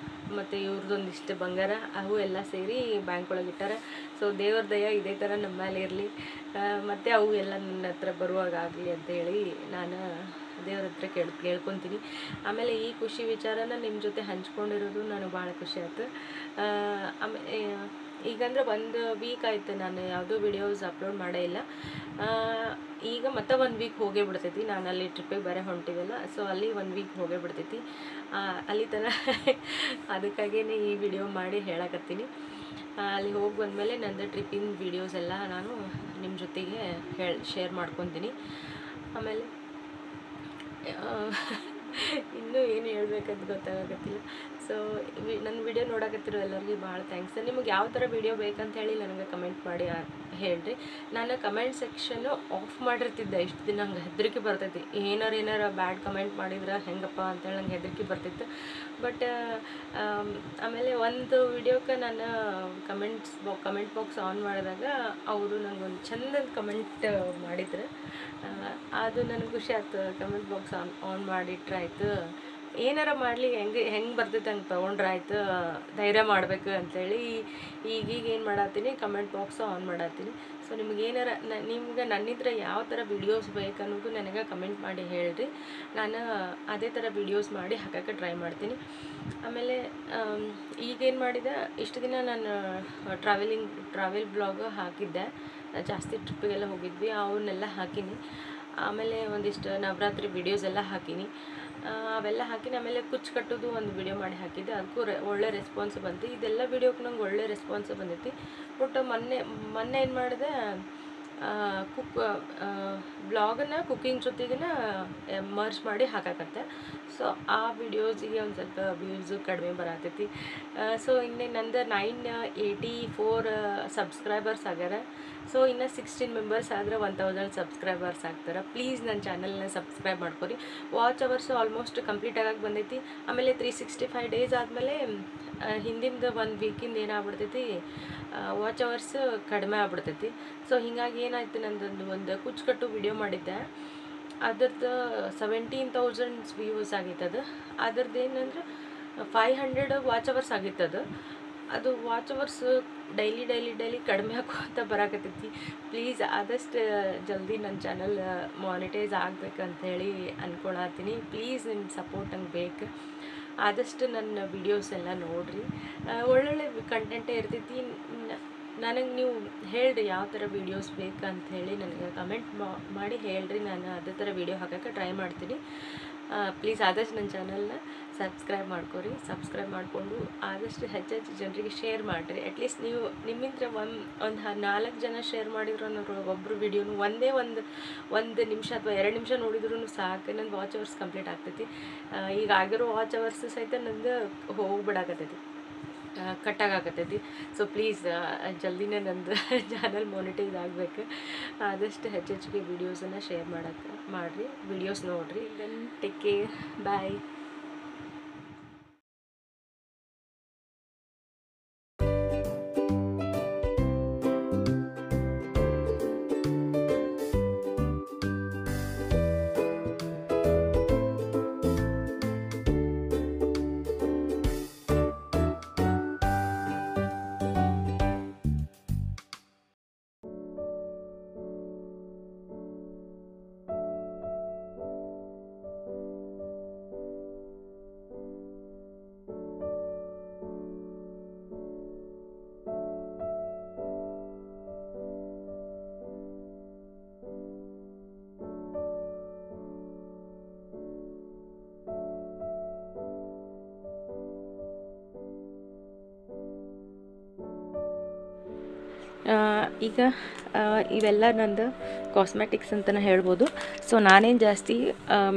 ಮತ್ತು ಇವ್ರದ್ದೊಂದಿಷ್ಟು ಬಂಗಾರ ಅವು ಎಲ್ಲ ಸೇರಿ ಬ್ಯಾಂಕ್ ಒಳಗೆ ಇಟ್ಟಾರ. ಸೊ ದೇವ್ರ ದಯ ಇದೇ ಥರ ನಮ್ಮ ಮೇಲೆ ಇರಲಿ, ಮತ್ತು ಅವು ಎಲ್ಲ ನನ್ನ ಹತ್ರ ಬರುವಾಗ ಆಗಲಿ ಅಂತೇಳಿ ನಾನು ದೇವ್ರ ಹತ್ರ ಕೇಳ್ಕೊತೀನಿ. ಆಮೇಲೆ ಈ ಖುಷಿ ವಿಚಾರನ ನಿಮ್ಮ ಜೊತೆ ಹಂಚ್ಕೊಂಡಿರೋದು ನನಗೆ ಭಾಳ ಖುಷಿ ಆಯ್ತು. ಆಮೇಲೆ ಈಗಂದ್ರೆ 1 ವೀಕ್ ಆಯಿತು ನಾನು ಯಾವುದೂ ವಿಡಿಯೋಸ್ ಅಪ್ಲೋಡ್ ಮಾಡೇ ಇಲ್ಲ. ಈಗ ಮತ್ತೆ 1 ವೀಕ್ ಹೋಗೇ ಬಿಡ್ತೈತಿ. ನಾನು ಅಲ್ಲಿ ಟ್ರಿಪ್ಪಿಗೆ ಬೇರೆ ಹೊಂಟಿವಲ್ಲ, ಸೊ ಅಲ್ಲಿ 1 ವೀಕ್ ಹೋಗೇ ಬಿಡ್ತೈತಿ. ಅಲ್ಲಿ ತನಕ ಅದಕ್ಕಾಗೇ ಈ ವಿಡಿಯೋ ಮಾಡಿ ಹೇಳಕತ್ತೀನಿ. ಅಲ್ಲಿ ಹೋಗಿ ಬಂದಮೇಲೆ ನಂದು ಟ್ರಿಪ್ಪಿನ ವೀಡಿಯೋಸ್ ಎಲ್ಲ ನಾನು ನಿಮ್ಮ ಜೊತೆಗೆ ಶೇರ್ ಮಾಡ್ಕೊತೀನಿ. ಆಮೇಲೆ ಇನ್ನೂ ಏನು ಹೇಳ್ಬೇಕಂತ ಗೊತ್ತಾಗತ್ತಿಲ್ಲ. ಸೊ ನನ್ನ ವಿಡಿಯೋ ನೋಡಕತ್ತಿರೋ ಎಲ್ಲರಿಗೂ ಭಾಳ ಥ್ಯಾಂಕ್ಸ್. ನಿಮಗೆ ಯಾವ ಥರ ವಿಡಿಯೋ ಬೇಕಂತ ಹೇಳಿ ನನಗೆ ಕಮೆಂಟ್ ಮಾಡಿ ಹೇಳ್ರಿ. ನಾನು ಕಮೆಂಟ್ ಸೆಕ್ಷನ್ನು ಆಫ್ ಮಾಡಿರ್ತಿದ್ದೆ ಇಷ್ಟು ದಿನ. ನಂಗೆ ಹೆದರಿಕೆ ಬರ್ತೈತಿ, ಏನಾರ ಬ್ಯಾಡ್ ಕಮೆಂಟ್ ಮಾಡಿದ್ರೆ ಹೆಂಗಪ್ಪ ಅಂತೇಳಿ ನಂಗೆ ಹೆದರಿಕೆ ಬರ್ತಿತ್ತು. ಬಟ್ ಆಮೇಲೆ ಒಂದು ವಿಡಿಯೋಕ್ಕೆ ನಾನು ಕಮೆಂಟ್ ಬಾಕ್ಸ್ ಆನ್ ಮಾಡಿದಾಗ ಅವರು ನನಗೊಂದು ಚಂದದ ಕಮೆಂಟ್ ಮಾಡಿದ್ರು. ಅದು ನನಗೆ ಖುಷಿ ಆಯ್ತು. ಕಮೆಂಟ್ ಬಾಕ್ಸ್ ಆನ್ ಮಾಡಿಟ್ರೆ ಆಯಿತು, ಏನಾರ ಮಾಡಲಿ, ಹೆಂಗೆ ಬರ್ತೈತೆ ಹಂಗೆ ತೊಗೊಂಡ್ರಾಯ್ತು, ಧೈರ್ಯ ಮಾಡಬೇಕು ಅಂಥೇಳಿ ಈಗೀಗ ಏನು ಮಾಡತ್ತೀನಿ, ಕಮೆಂಟ್ ಬಾಕ್ಸು ಆನ್ ಮಾಡತ್ತೀನಿ. ಸೊ ನಿಮ್ಗೇನಾರ ನಿಮ್ಗೆ ನನ್ನಿದ್ರೆ ಯಾವ ಥರ ವೀಡಿಯೋಸ್ ಬೇಕನ್ನೋದು ನನಗೆ ಕಮೆಂಟ್ ಮಾಡಿ ಹೇಳಿರಿ. ನಾನು ಅದೇ ಥರ ವೀಡಿಯೋಸ್ ಮಾಡಿ ಹಾಕೋಕ್ಕೆ ಟ್ರೈ ಮಾಡ್ತೀನಿ. ಆಮೇಲೆ ಈಗೇನು ಮಾಡಿದೆ, ಇಷ್ಟು ದಿನ ನಾನು ಟ್ರಾವೆಲ್ ಬ್ಲಾಗ್ ಹಾಕಿದ್ದೆ. ಜಾಸ್ತಿ ಟ್ರಿಪ್ಪಿಗೆಲ್ಲ ಹೋಗಿದ್ವಿ, ಅವನ್ನೆಲ್ಲ ಹಾಕೀನಿ. ಆಮೇಲೆ ಒಂದಿಷ್ಟು ನವರಾತ್ರಿ ವೀಡಿಯೋಸ್ ಎಲ್ಲ ಹಾಕೀನಿ. ಅವೆಲ್ಲ ಹಾಕಿನಿ. ಆಮೇಲೆ ಕುಚ್ಚು ಕಟ್ಟೋದು ಒಂದು ವಿಡಿಯೋ ಮಾಡಿ ಹಾಕಿದ್ದೆ, ಅದಕ್ಕೂ ಒಳ್ಳೆ ರೆಸ್ಪಾನ್ಸ್ ಬಂತು. ಇದೆಲ್ಲ ವಿಡಿಯೋಕ್ಕೆ ನಂಗೆ ಒಳ್ಳೆ ರೆಸ್ಪಾನ್ಸ್ ಬಂದೈತಿ. ಬಟ್ ಮೊನ್ನೆ ಏನು ಮಾಡಿದೆ, ಬ್ಲಾಗನ್ನು ಕುಕ್ಕಿಂಗ್ ಜೊತೆಗಿನ ಮರ್ಜ್ ಮಾಡಿ ಹಾಕಕತ್ತೆ. ಸೊ ಆ ವಿಡಿಯೋಸಿಗೆ ಒಂದು ಸ್ವಲ್ಪ ವ್ಯೂಸು ಕಡಿಮೆ ಬರತೈತಿ. ಸೊ ಇನ್ನೇ ನಂದು 984 ಸಬ್ಸ್ಕ್ರೈಬರ್ಸ್ ಆಗ್ಯಾರ. ಸೊ ಇನ್ನು 16 ಮೆಂಬರ್ಸ್ ಆದರೆ 1000 ಸಬ್ಸ್ಕ್ರೈಬರ್ಸ್ ಆಗ್ತಾರೆ. ಪ್ಲೀಸ್ ನನ್ನ ಚಾನಲ್ನ ಸಬ್ಸ್ಕ್ರೈಬ್ ಮಾಡ್ಕೊರಿ. ವಾಚ್ ಅವರ್ಸು ಆಲ್ಮೋಸ್ಟ್ ಕಂಪ್ಲೀಟ್ ಆಗಕ್ಕೆ ಬಂದೈತಿ. ಆಮೇಲೆ 365 ಡೇಸ್ ಆದಮೇಲೆ ಹಿಂದಿಂದ 1 ವೀಕಿಂದ ಏನಾಗ್ಬಿಡ್ತೈತಿ, ವಾಚ್ ಅವರ್ಸ್ ಕಡಿಮೆ ಆಗ್ಬಿಡ್ತೈತಿ. ಸೊ ಹೀಗಾಗಿ ಏನಾಯ್ತು, ಒಂದು ಕುಚ್ಚು ಕಟ್ಟು ವಿಡಿಯೋ ಮಾಡಿದ್ದೆ, ಅದ್ರದ್ದು 17,000 ವ್ಯೂಸ್ ಆಗಿತ್ತದು. ಅದ್ರದ್ದು ಏನಂದ್ರೆ 500 ವಾಚ್ ಅವರ್ಸ್ ಆಗಿತ್ತದು. ಅದು ವಾಚ್ ಅವರ್ಸ್ ಡೈಲಿ ಕಡಿಮೆ ಹಾಕೋತ ಬರಾಕತ್ತೈತಿ. ಪ್ಲೀಸ್ ಆದಷ್ಟು ಜಲ್ದಿ ನನ್ನ ಚಾನಲ್ ಮಾನಿಟೈಸ್ ಆಗ್ಬೇಕಂತೇಳಿ ಅಂದ್ಕೊಳತ್ತೀನಿ. ಪ್ಲೀಸ್ ನಿಮ್ಮ ಸಪೋರ್ಟ್ ನಂಗೆ ಬೇಕು. ಆದಷ್ಟು ನನ್ನ ವೀಡಿಯೋಸ್ ಎಲ್ಲ ನೋಡಿರಿ, ಒಳ್ಳೊಳ್ಳೆ ಕಂಟೆಂಟೇ ಇರ್ತೈತಿ. ನನಗೆ ನೀವು ಹೇಳ್ರಿ ಯಾವ ಥರ ವೀಡಿಯೋಸ್ ಬೇಕಂಥೇಳಿ ನನಗೆ ಕಮೆಂಟ್ ಮಾಡಿ ಹೇಳ್ರಿ. ನಾನು ಅದೇ ಥರ ವೀಡಿಯೋ ಹಾಕೋಕ್ಕೆ ಟ್ರೈ ಮಾಡ್ತೀನಿ. ಪ್ಲೀಸ್ ಆದಷ್ಟು ನನ್ನ ಚಾನಲ್ನ ಸಬ್ಸ್ಕ್ರೈಬ್ ಮಾಡ್ಕೊರಿ. ಸಬ್ಸ್ಕ್ರೈಬ್ ಮಾಡಿಕೊಂಡು ಆದಷ್ಟು ಹೆಚ್ಚೆಚ್ಚು ಜನರಿಗೆ ಶೇರ್ ಮಾಡಿರಿ. ಅಟ್ಲೀಸ್ಟ್ ನೀವು ನಿಮ್ಮಿಂದ ಒಂದು 4 ಜನ ಶೇರ್ ಮಾಡಿದ್ರು ಅನ್ನೋ ಒಬ್ಬರು ವಿಡಿಯೋನು ಒಂದು ನಿಮಿಷ ಅಥವಾ 2 ನಿಮಿಷ ನೋಡಿದ್ರೂ ಸಾಕು, ನಂದು ವಾಚ್ ಅವರ್ಸ್ ಕಂಪ್ಲೀಟ್ ಆಗ್ತೈತಿ. ಈಗ ಆಗಿರೋ ವಾಚ್ ಅವರ್ಸ್ ಸಹಿತ ನಂದು ಹೋಗ್ಬಿಡಾಕತ್ತೈತಿ, ಕಟ್ಟಾಗತ್ತೈತಿ. ಸೊ ಪ್ಲೀಸ್ ಜಲ್ದಿನೇ ನಂದು ಚಾನಲ್ ಮಾನಿಟೈಸ್ ಆಗಬೇಕು. ಆದಷ್ಟು ಹೆಚ್ಚೆಚ್ಚಿಗೆ ವೀಡಿಯೋಸನ್ನು ಶೇರ್ ಮಾಡಿರಿ, ವೀಡಿಯೋಸ್ ನೋಡಿರಿ. ದೆನ್ ಟೇಕ್ ಕೇರ್, ಬಾಯ್. ಈಗ ಇವೆಲ್ಲ ನಂದು ಕಾಸ್ಮೆಟಿಕ್ಸ್ ಅಂತಲೇ ಹೇಳ್ಬೋದು. ಸೊ ನಾನೇನು ಜಾಸ್ತಿ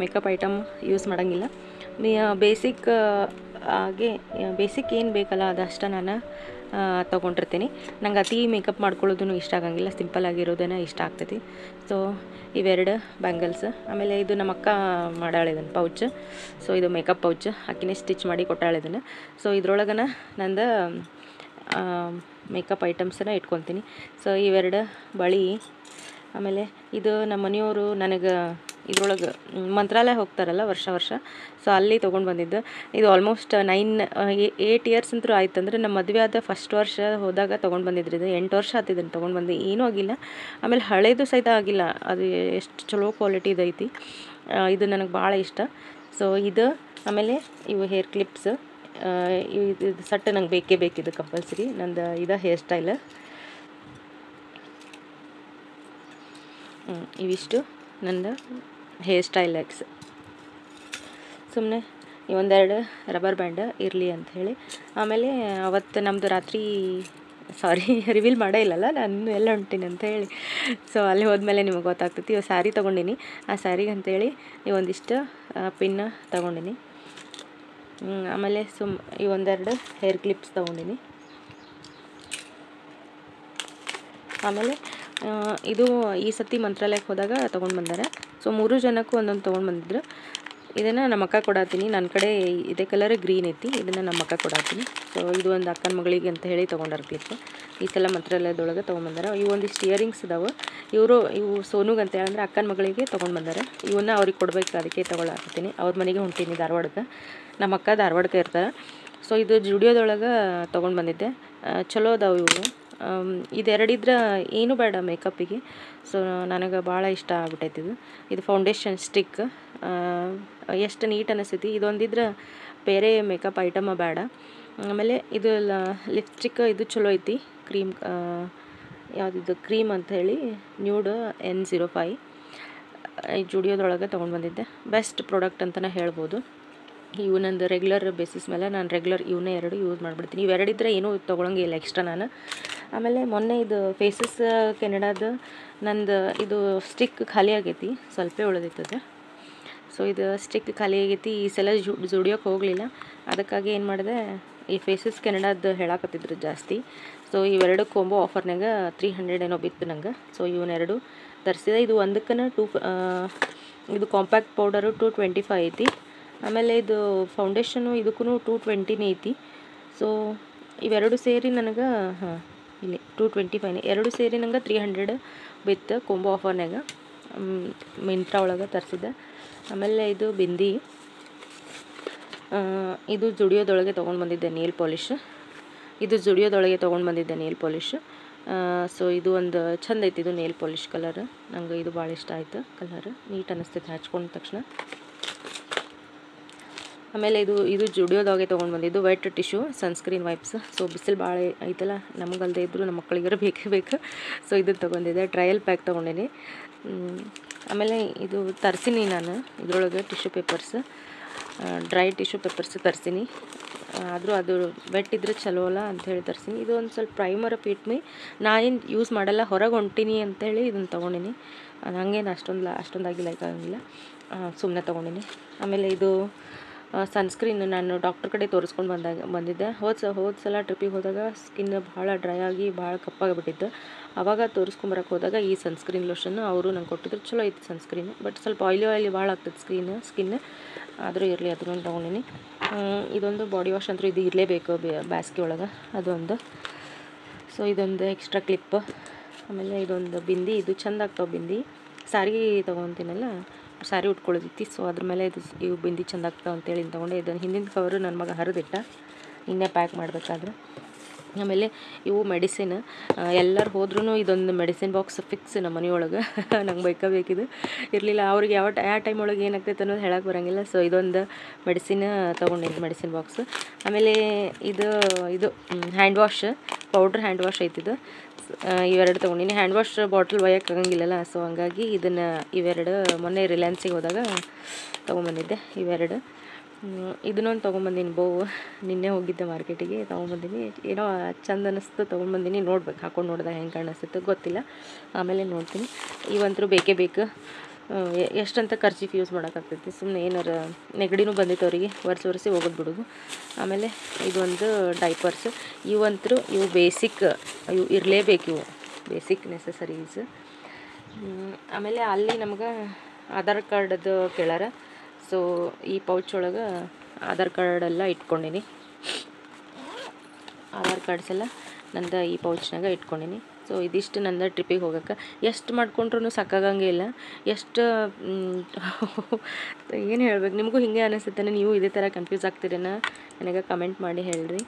ಮೇಕಪ್ ಐಟಮ್ ಯೂಸ್ ಮಾಡೋಂಗಿಲ್ಲ. ಬೇಸಿಕ್ ಏನು ಬೇಕಲ್ಲ ಅದಷ್ಟು ನಾನು ತೊಗೊಂಡಿರ್ತೀನಿ. ನಂಗೆ ಅತಿ ಮೇಕಪ್ ಮಾಡ್ಕೊಳ್ಳೋದು ಇಷ್ಟ ಆಗಂಗಿಲ್ಲ, ಸಿಂಪಲ್ಲಾಗಿರೋದೇನೆ ಇಷ್ಟ ಆಗ್ತೈತಿ. ಸೊ ಇವೆರಡು ಬ್ಯಾಂಗಲ್ಸ್. ಆಮೇಲೆ ಇದು ನಮ್ಮ ಅಕ್ಕ ಮಾಡಾಳೆ ಇದನ್ನು ಪೌಚ್. ಸೊ ಇದು ಮೇಕಪ್ ಪೌಚ್, ಆಕಿನೇ ಸ್ಟಿಚ್ ಮಾಡಿ ಕೊಟ್ಟಾಳೆ ಇದನ್ನು. ಸೊ ಇದ್ರೊಳಗನ ನಂದು ಮೇಕಪ್ ಐಟಮ್ಸನ್ನು ಇಟ್ಕೊತೀನಿ. ಸೊ ಇವೆರಡು ಬಳೆ. ಆಮೇಲೆ ಇದು ನಮ್ಮ ಮನೆಯವರು ನನಗೆ ಇದ್ರೊಳಗೆ ಮಂತ್ರಾಲಯ ಹೋಗ್ತಾರಲ್ಲ ವರ್ಷ, ಸೊ ಅಲ್ಲಿ ತೊಗೊಂಡು ಬಂದಿದ್ದು. ಇದು ಆಲ್ಮೋಸ್ಟ್ 8 ಇಯರ್ಸ್ ಅಂತೂ ಆಯ್ತು. ಅಂದರೆ ನಮ್ಮ ಮದುವೆ ಆದ ಫಸ್ಟ್ ವರ್ಷ ಹೋದಾಗ ತೊಗೊಂಡು ಬಂದಿದ್ರಿ. ಇದು 8 ವರ್ಷ ಆತಿದ್ದನ್ನು ತೊಗೊಂಡು ಬಂದು, ಏನೂ ಆಗಿಲ್ಲ. ಆಮೇಲೆ ಹಳೇದು ಸಹಿತ ಆಗಿಲ್ಲ, ಅದು ಎಷ್ಟು ಚಲೋ ಕ್ವಾಲಿಟಿ ಇದೈತಿ. ಇದು ನನಗೆ ಭಾಳ ಇಷ್ಟ. ಸೊ ಇದು ಆಮೇಲೆ ಇವು ಹೇರ್ ಕ್ಲಿಪ್ಸ್. ಇದು ಸಟ್ ನಂಗೆ ಬೇಕೇ ಬೇಕಿದು ಕಂಪಲ್ಸರಿ. ನಂದು ಇದು ಹೇರ್ ಸ್ಟೈಲ್. ಇವಿಷ್ಟು ನಂದು ಹೇರ್ ಸ್ಟೈಲ್ಸ್. ಸುಮ್ಮನೆ ಒಂದೆರಡು ರಬ್ಬರ್ ಬ್ಯಾಂಡ್ ಇರಲಿ ಅಂಥೇಳಿ. ಆಮೇಲೆ ಅವತ್ತು ನಮ್ಮದು ರಾತ್ರಿ ರಿವೀಲ್ ಮಾಡೇ ಇಲ್ಲಲ್ಲ ನಾನು ಎಲ್ಲ ಹೊಂಟೀನಿ ಅಂತ ಹೇಳಿ. ಸೊ ಅಲ್ಲಿ ಹೋದ್ಮೇಲೆ ನಿಮಗೆ ಗೊತ್ತಾಗ್ತೈತಿ. ಇವು ಸ್ಯಾರಿ ತೊಗೊಂಡಿನಿ. ಆ ಸ್ಯಾರಿಗೆ ಅಂಥೇಳಿ ಇವೊಂದಿಷ್ಟು ಪಿನ್ ತೊಗೊಂಡಿನಿ. ಆಮೇಲೆ ಒಂದೆರಡು ಹೇರ್ ಕ್ಲಿಪ್ಸ್ ತೊಗೊಂಡಿನಿ. ಆಮೇಲೆ ಇದು ಈ ಸತಿ ಮಂತ್ರಾಲಯಕ್ಕೆ ಹೋದಾಗ ತೊಗೊಂಡು ಬಂದಾರೆ. ಸೊ 3 ಜನಕ್ಕೂ ಒಂದೊಂದು ತೊಗೊಂಡು ಬಂದಿದ್ರು. ಇದನ್ನು ನಮ್ಮ ಅಕ್ಕ ಕೊಡಾತೀನಿ. ನನ್ನ ಕಡೆ ಇದೇ ಕಲರ್ ಗ್ರೀನ್ ಐತಿ, ಇದನ್ನು ನಮ್ಮ ಅಕ್ಕ ಕೊಡಾತೀನಿ. ಸೊ ಇದು ಒಂದು ಅಕ್ಕನ ಮಗಳಿಗೆ ಅಂತ ಹೇಳಿ ತೊಗೊಂಡಾರ ಕ್ಲಿಪ್. ಈ ಸಲ ಮಂತ್ರಾಲಯದೊಳಗೆ ತೊಗೊಂಡ್ಬಂದಾರೆ. ಇವು ಒಂದಿಷ್ಟು ಇಯರಿಂಗ್ಸ್ ಇದಾವೆ. ಇವು ಸೋನುಗೆ ಅಂತ ಹೇಳಂದ್ರೆ ಅಕ್ಕನ ಮಗಳಿಗೆ ತೊಗೊಂಡು ಬಂದಾರೆ. ಇವನ್ನ ಅವ್ರಿಗೆ ಕೊಡಬೇಕು, ಅದಕ್ಕೆ ತೊಗೊಳಾಕತ್ತೀನಿ. ಅವ್ರ ಮನೆಗೆ ಹೊಂಟೀನಿ ಧಾರವಾಡಕ್ಕೆ. ನಮ್ಮ ಅಕ್ಕ ಧಾರವಾಡಕ್ಕೆ ಇರ್ತಾರೆ. ಸೊ ಇದು ಜುಡಿಯೋದೊಳಗೆ ತೊಗೊಂಡು ಬಂದಿದ್ದೆ. ಚಲೋ ಅದಾವೆ ಇವು. ಇದೆರಡಿದ್ರೆ ಏನೂ ಬೇಡ ಮೇಕಪ್ಪಿಗೆ. ಸೊ ನನಗೆ ಭಾಳ ಇಷ್ಟ ಆಗ್ಬಿಟ್ಟೈತಿ ಇದು ಫೌಂಡೇಶನ್ ಸ್ಟಿಕ್. ಎಷ್ಟು ನೀಟ್ ಅನಿಸ್ತೈತಿ. ಇದೊಂದಿದ್ರೆ ಬೇರೆ ಮೇಕಪ್ ಐಟಮ ಬೇಡ. ಆಮೇಲೆ ಇದು ಲಿಪ್ಸ್ಟಿಕ್ ಇದು ಚಲೋ ಐತಿ. ಕ್ರೀಮ್ ಯಾವುದಿದು ಕ್ರೀಮ್ ಅಂಥೇಳಿ ನ್ಯೂಡ್ N05 ಈ ಜುಡಿಯೋದೊಳಗೆ ತೊಗೊಂಡು ಬಂದಿದ್ದೆ. ಬೆಸ್ಟ್ ಪ್ರಾಡಕ್ಟ್ ಅಂತಲೇ ಹೇಳ್ಬೋದು. ಇವು ನಂದು ರೆಗ್ಯುಲರ್ ಬೇಸಿಸ್ ಮೇಲೆ ನಾನು ಇವನ್ನೇ 2 ಯೂಸ್ ಮಾಡಿಬಿಡ್ತೀನಿ. ಇವೆರಡಿದ್ರೆ ಏನೂ ತೊಗೊಳಂಗಿಲ್ಲ ಎಕ್ಸ್ಟ್ರಾ ನಾನು. ಆಮೇಲೆ ಮೊನ್ನೆ ಇದು ಫೇಸಸ್ ಕೆನಡಾದು ನಂದು ಇದು ಸ್ಟಿಕ್ ಖಾಲಿ ಆಗೈತಿ, ಸ್ವಲ್ಪ ಉಳಿದೈತದ. ಸೊ ಇದು ಸ್ಟಿಕ್ ಖಾಲಿ ಆಗೈತಿ. ಈ ಸಲ ಜುಡಿಯೋಕ್ಕೆ ಹೋಗಲಿಲ್ಲ. ಅದಕ್ಕಾಗಿ ಏನು ಮಾಡಿದೆ, ಈ ಫೇಸಸ್ ಕೆನಡಾದು ಹೇಳಾಕತ್ತಿದ್ರು ಜಾಸ್ತಿ. ಸೊ ಇವೆರಡು ಕೊಂಬೋ ಆಫರ್ನಾಗ 300 ಏನೋ ಬಿತ್ತು ನಂಗೆ. ಸೊ ಇವನ್ನೆರಡು ತರಿಸಿದೆ. ಇದು ಒಂದಕ್ಕನ ಇದು ಕಾಂಪ್ಯಾಕ್ಟ್ ಪೌಡರು 225 ಐತಿ. ಆಮೇಲೆ ಇದು ಫೌಂಡೇಶನು ಇದಕ್ಕೂ 220 ಐತಿ. ಸೊ ಇವೆರಡು ಸೇರಿ ನನಗೆ ಇಲ್ಲಿ 225 ಎರಡು ಸೇರಿ ನಂಗೆ 300 ಬಿತ್ತು ಕೊಂಬೋ ಆಫರ್ನಾಗ. ಮಿಂತ್ರಾ ಒಳಗೆ ತರಿಸಿದ್ದೆ. ಆಮೇಲೆ ಇದು ಬಿಂದಿ. ಇದು ಜುಡಿಯೋದೊಳಗೆ ತೊಗೊಂಡು ಬಂದಿದ್ದೆ ನೇಲ್ ಪಾಲಿಶ್. ಸೊ ಇದು ಒಂದು ಚಂದ ಐತಿ. ಇದು ನೇಲ್ ಪಾಲಿಶ್ ಕಲರ್ ನಂಗೆ ಇದು ಭಾಳ ಇಷ್ಟ ಆಯ್ತು. ಕಲರ್ ನೀಟ್ ಅನ್ನಿಸ್ತೈತೆ ಹಚ್ಕೊಂಡ ತಕ್ಷಣ. ಆಮೇಲೆ ಇದು ಜುಡಿಯೋದಾಗೆ ತೊಗೊಂಡು ಬಂದಿದ್ದು wet tissue sunscreen wipes. So ಬಿಸಿಲು ಭಾಳ ಐತಲ್ಲ, ನಮಗಲ್ಲದೆ ಇದ್ದರೂ ನಮ್ಮ ಮಕ್ಕಳಿಗರ ಬೇಕೇ ಬೇಕು. ಸೊ ಇದನ್ನು ತೊಗೊಂಡಿದ್ದೆ. ಟ್ರಯಲ್ ಪ್ಯಾಕ್ ತೊಗೊಂಡಿನಿ. ಆಮೇಲೆ ಇದು ತರಿಸಿನಿ ನಾನು. ಇದರೊಳಗೆ tissue papers dry tissue papers ತರಿಸೀನಿ. ಆದರೂ ಅದು ವೆಟ್ ಇದ್ರೆ ಚಲೋ ಅಲ್ಲ ಅಂಥೇಳಿ ತರಿಸೀನಿ. ಇದು ಒಂದು ಸ್ವಲ್ಪ ಪ್ರೈಮರ್ ಫಿಟ್ ಮೀ. ನಾ ಏನು ಯೂಸ್ ಮಾಡಲ್ಲ, ಹೊರಗೆ ಹೊಂಟೀನಿ ಅಂಥೇಳಿ ಇದನ್ನು ತೊಗೊಂಡಿನಿ. ಅದು ಹಂಗೇನು ಅಷ್ಟೊಂದಾಗಿ ಲೈಕ್ ಆಗಂಗಿಲ್ಲ, ಸುಮ್ಮನೆ ತೊಗೊಂಡಿನಿ. ಆಮೇಲೆ ಇದು ಸನ್ಸ್ಕ್ರೀನ್ ನಾನು ಡಾಕ್ಟರ್ ಕಡೆ ತೋರಿಸ್ಕೊಂಡು ಬಂದಿದ್ದೆ. ಹೋದ ಸಲ ಟ್ರಿಪ್ಪಿಗೆ ಹೋದಾಗ ಸ್ಕಿನ್ ಭಾಳ ಡ್ರೈ ಆಗಿ ಭಾಳ ಕಪ್ಪಾಗಿಬಿಟ್ಟಿತ್ತು. ಆವಾಗ ತೋರಿಸ್ಕೊಂಬರಕ್ಕೆ ಹೋದಾಗ ಈ ಸನ್ಸ್ಕ್ರೀನ್ ಲೋಷನ್ ಅವರು ನಂಗೆ ಕೊಟ್ಟಿದ್ರು. ಚಲೋ ಐತಿ ಸನ್ಸ್ಕ್ರೀನ್, ಬಟ್ ಸ್ವಲ್ಪ ಆಯ್ಲಿ ಭಾಳ ಆಗ್ತದೆ ಸ್ಕಿನ್. ಆದರೂ ಇರಲಿ, ಅದನ್ನೊಂದು ತೊಗೊಂಡಿನಿ. ಇದೊಂದು ಬಾಡಿ ವಾಶ್ ಅಂತೂ ಇದು ಇರಲೇಬೇಕು ಬೇಸಿಗೆ ಒಳಗೆ, ಅದೊಂದು. ಸೊ ಇದೊಂದು ಎಕ್ಸ್ಟ್ರಾ ಕ್ಲಿಪ್. ಆಮೇಲೆ ಇದೊಂದು ಬಿಂದಿ, ಇದು ಚೆಂದ ಆಗ್ತಾವೆ ಬಿಂದಿ. ಸಾರಿಗೆ ತೊಗೊತೀನಲ್ಲ, ಸಾರಿ ಉಟ್ಕೊಳ್ಳೋದಿತ್ತು. ಸೊ ಅದ್ರ ಮೇಲೆ ಇವು ಬಿಂದಿ ಚೆಂದ ಆಗ್ತಾವೆ ಅಂತೇಳಿ ತೊಗೊಂಡೆ. ಇದನ್ನು ಹಿಂದಿನ ಕವರು ನನ್ನ ಮಗ ಹರಿದಿಟ್ಟ ಇನ್ನೇ ಪ್ಯಾಕ್ ಮಾಡಬೇಕಾದ್ರೆ. ಆಮೇಲೆ ಇವು ಮೆಡಿಸಿನ್, ಎಲ್ಲರೂ ಹೋದ್ರೂ ಇದೊಂದು ಮೆಡಿಸಿನ್ ಬಾಕ್ಸ್ ಫಿಕ್ಸ್ ನಮ್ಮ ಮನೆಯೊಳಗೆ. ನಂಗೆ ಬೇಕಿದು ಇರಲಿಲ್ಲ. ಅವ್ರಿಗೆ ಯಾವ ಟೈಮ್ ಒಳಗೆ ಏನಾಗ್ತೈತೆ ಅನ್ನೋದು ಹೇಳಕ್ಕೆ ಬರೋಂಗಿಲ್ಲ. ಸೊ ಇದೊಂದು ಮೆಡಿಸಿನ್ ತೊಗೊಂಡಿದ್ದು, ಮೆಡಿಸಿನ್ ಬಾಕ್ಸ್. ಆಮೇಲೆ ಇದು hand wash, powder hand wash ಐತಿದು. ಇವೆರಡು ತೊಗೊಂಡಿನಿ. ಹ್ಯಾಂಡ್ ವಾಶ್ ಬಾಟಲ್ ಒಯ್ಯಕ್ಕೆ ಆಗಂಗಿಲ್ಲಲ್ಲ, ಸೊ ಹಂಗಾಗಿ ಇವೆರಡು ಮೊನ್ನೆ ರಿಲಯನ್ಸಿಗೆ ಹೋದಾಗ ತೊಗೊಂಬಂದಿದ್ದೆ. ಇವೆರಡು ಇದನ್ನೊಂದು ತೊಗೊಂಬಂದಿನಿ. ನಿನ್ನೆ ಹೋಗಿದ್ದೆ ಮಾರ್ಕೆಟಿಗೆ, ತೊಗೊಂಬಂದಿನಿ. ಏನೋ ಚಂದ ಅನ್ನಿಸ್ತು, ತೊಗೊಂಬಂದಿನಿ. ನೋಡ್ಬೇಕು, ಹಾಕೊಂಡು ನೋಡಿದಾಗ ಹೆಂಗೆ ಕಾಣಿಸುತ್ತೆ ಗೊತ್ತಿಲ್ಲ, ಆಮೇಲೆ ನೋಡ್ತೀನಿ. ಇವಂತರೂ ಬೇಕೇ ಬೇಕು. ಎಷ್ಟಂತ ಖರ್ಚಿಗೆ ಯೂಸ್ ಮಾಡೋಕ್ಕಾಗ್ತೈತಿ. ಸುಮ್ಮನೆ ಏನಾರು ನೆಗಡಿನೂ ಬಂದಿತ್ತು ಅವರಿಗೆ, ಒರೆಸಿ ಹೋಗೋದು ಬಿಡೋದು. ಆಮೇಲೆ ಇದೊಂದು ಡೈಪರ್ಸ್. ಇವು ಬೇಸಿಕ್, ಇವು ಇರಲೇಬೇಕು, ಇವು ಬೇಸಿಕ್ ನೆಸಸರೀಸ್. ಆಮೇಲೆ ಅಲ್ಲಿ ನಮ್ಗೆ ಆಧಾರ್ ಕಾರ್ಡದು ಕೇಳಾರ. ಸೊ ಈ ಪೌಚ್ ಒಳಗೆ ಆಧಾರ್ ಕಾರ್ಡೆಲ್ಲ ಇಟ್ಕೊಂಡಿನಿ. ಆಧಾರ್ ಕಾರ್ಡ್ಸ್ ಎಲ್ಲ ನಂದು ಈ ಪೌಚ್ನಾಗ ಇಟ್ಕೊಂಡಿನಿ. ಸೊ ಇದಿಷ್ಟು ನಂದು ಟ್ರಿಪ್ಪಿಗೆ ಹೋಗೋಕ್ಕೆ. ಎಷ್ಟು ಮಾಡ್ಕೊಂಡ್ರೂ ಸಾಕಾಗಂಗೆ ಇಲ್ಲ. ಎಷ್ಟು ಏನು ಹೇಳ್ಬೇಕು, ನಿಮಗೂ ಹಿಂಗೆ ಅನಿಸುತ್ತೆ, ನೀವು ಇದೇ ಥರ ಕನ್ಫ್ಯೂಸ್ ಆಗ್ತೀರೇನೋ ನನಗೆ ಕಮೆಂಟ್ ಮಾಡಿ ಹೇಳ್ರಿ.